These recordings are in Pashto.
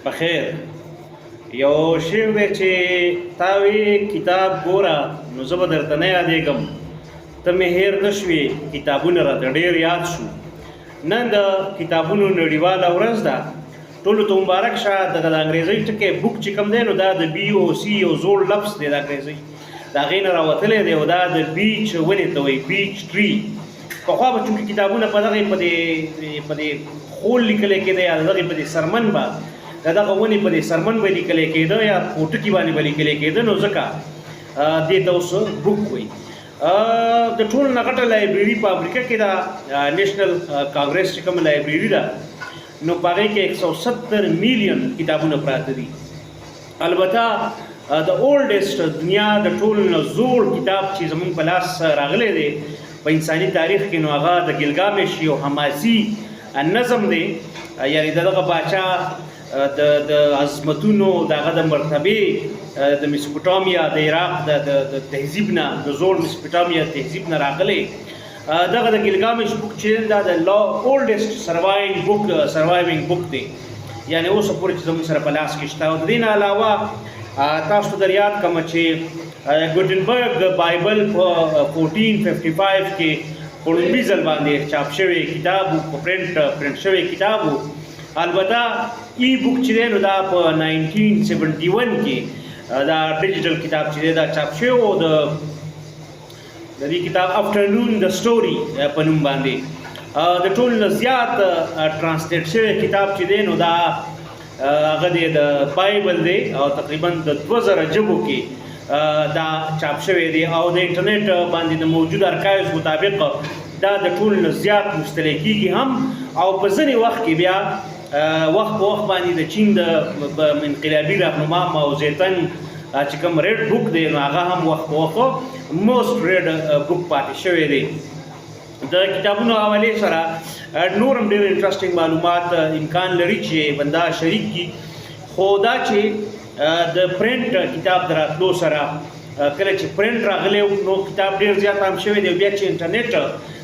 بخیر یو شی دی چې تا وی کتاب ګوره نو زه به درته نه یادېږم ته مې هېر نه شوې کتابونه راته ډېر یاد شو نن د کتابونو نړیواله ورځ ده ټولو ته مبارک شه دغه د انګریزۍ ټکی بوک چې کوم دی نو دا د بي او سی یو زوړ لفظ دی د انګریزۍ د هغې نه راوتلی دی او دا د بیچ ونې ته وایي بیچ ټري پخوا به چونکې کتابونه په دغې په دې خول لیکلی کېده یا د دغې په دې سرمن به د دغه ونې په دې سرمن به لیکلی کېده یا پوټکي باندې به لیکلی کېده نو ځکه دې ته اوس بوک وایي د ټول نه غټه لایبرري په امریکا کې ده نیشنل کانګرس چې کومه لایبرري ده نو په هغې کې 170 میلیون کتابونه پراته دي البته د اولډسټ دنیا د ټولو نه زوړ کتاب چې زموږ په لاس راغلی دی په انساني تاریخ کې نو هغه د ګلګامش یو حماسي نظم دی یعنې د دغه باچا د عظمتونو د هغه د مرتبې د میسوپوټامیا د عراق د تهذیب نه د زوړ میسوپوټامیا تهذیب نه راغلی دغه د ګلګامش بوک چې دا د اولډسټ سروایوینګ بوک دی یعنې اوسه پورې چې زموږ سره په لاس کې شته او د دې نه علاوه تاسو ته در یاد کړمه چې ګوټنبرګ بایبل په 1455 کې په ځل باندې چاپ شوی کتاب په پرنټ شوی کتاب البته ای بوک چې دی نو دا په 1971 کې دا ډیجیټل کتاب چې دی دا چاپ شوی او د دې کتاب افټرنون د سټوري په نوم باندې د ټول نه زیات ترانسلیټ شوی کتاب چې دی نو دا هغه دی د بایبل دی او تقریبا د 2000 ژبو کې دا چاپ شوی دی او د انټرنیټ باندې د موجود ارکایوز مطابق دا د ټول نه زیات مستلی کېږي هم او په ځینې وخت کې بیا وخت په وخت باندې د چین د انقلابي رهنما ماو زیتن چې کوم ریډ بوک دی نو هغه هم وخت په وخت موسټ ریډ بوک پاتې شوی دی د کتابونو حوالې سره نور هم ډېر انټرسټینګ معلومات امکان لري چې بنده شریک کړي خو دا چې د پرنټ کتاب د راتلو سره کله چې پرنټ راغلی نو کتاب ډېر زیات عام شوی دی بیا چې انټرنیټ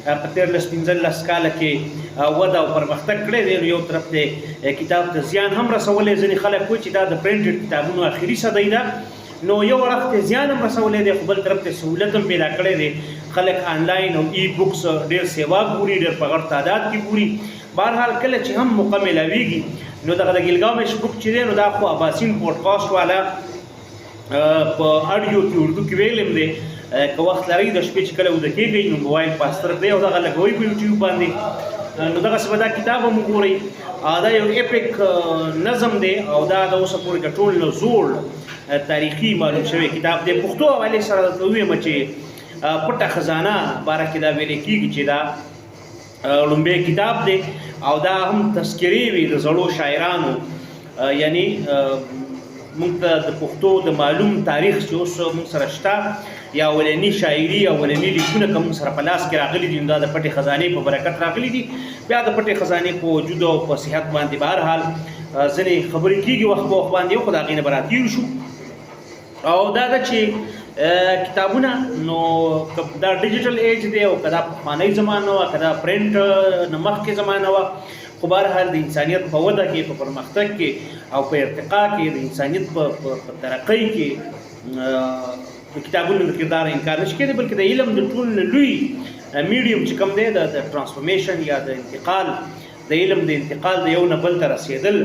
په 13-15 کاله کې وده او پرمختګ کړی دی یو طرف ته کتاب ته زیان هم رسولی ځینې خلک وایي چې دا د پرنټډ کتابونو اخري صدۍ ده نو یو اړخ ته زیان هم رسولی دی خو بل طرف ته سهولت هم پیدا کړی دی خلک آنلاین او ای بوکس ډېر سیوا ګوري ډېر په غټ تعداد کې ګوري بهرحال کله چې هم موقع میلاویږي نو دغه د ګلګامش بوک چې دی نو دا خو اباسین پوډکاسټ والا په اډیو کې اردو کې ویلم دی که وخت لرئ د شپې چې کله وده کېږئ نو موبایل په استر دی او دغه لګوئ په یوټیوب باندې نو دغسې به دا کتاب هم وګورئ دا یو ایپک نظم دی او دا د اوسه پورې د ټول نه زوړ تاریخي معلوم شوی کتاب دی پښتو حوالې سره درته ووایم چې پټه خزانه باره کې دا ویلی کېږي چې دا لومبی کتاب دی او دا هم تذکرې وي د زړو شاعرانو یعنی موږ ته د پښتو د معلوم تاریخ چې اوس موږ سره شته یا اولني شاعري او اولني لیکونه که موږ سره په لاس کې راغلي دي نو دا د پټې خزانې په برکت راغلي دي بیا د پټې خزانې په وجود او په صحت باندې بهرحال ځینې خبرې کېږي وخت په وخت باندې خو د هغې نه به راتېر شو او دا ده چې کتابونه نو دا ډیجیټل ایج دی او که دا پخوانی زمانه وه که دا پرنټ نه مخکې زمانه وه خو بهرحال د انسانیت په وده کې په پرمختګ کې او په ارتقا کې د انسانیت په ترقۍ کې د کتابونو د کردار انکار نشي کېدی بلکې د علم د ټول نه لوی میډیم چې کوم دی د ټرانسفورمیشن یا د انتقال د علم د انتقال د یو نه بل ته رسېدل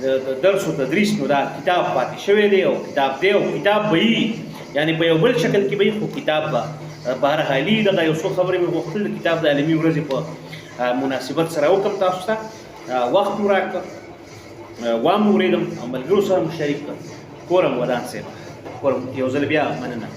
د درس و تدریس نو دا کتاب پاتې شوی دی او کتاب دی او کتاب به وي یعنې په یو بل شکل کې به وي خو کتاب به بهرحالي دغه یو څو خبرې مې غوښتل د کتاب د عالمي ورځې په مناسبت سره وکړم تاسو ته وخت مو راکړه وام مو اورېدم او ملګرو سره مو شریک کړم کورم ودان صاحب کورم یو ځل بیا مننه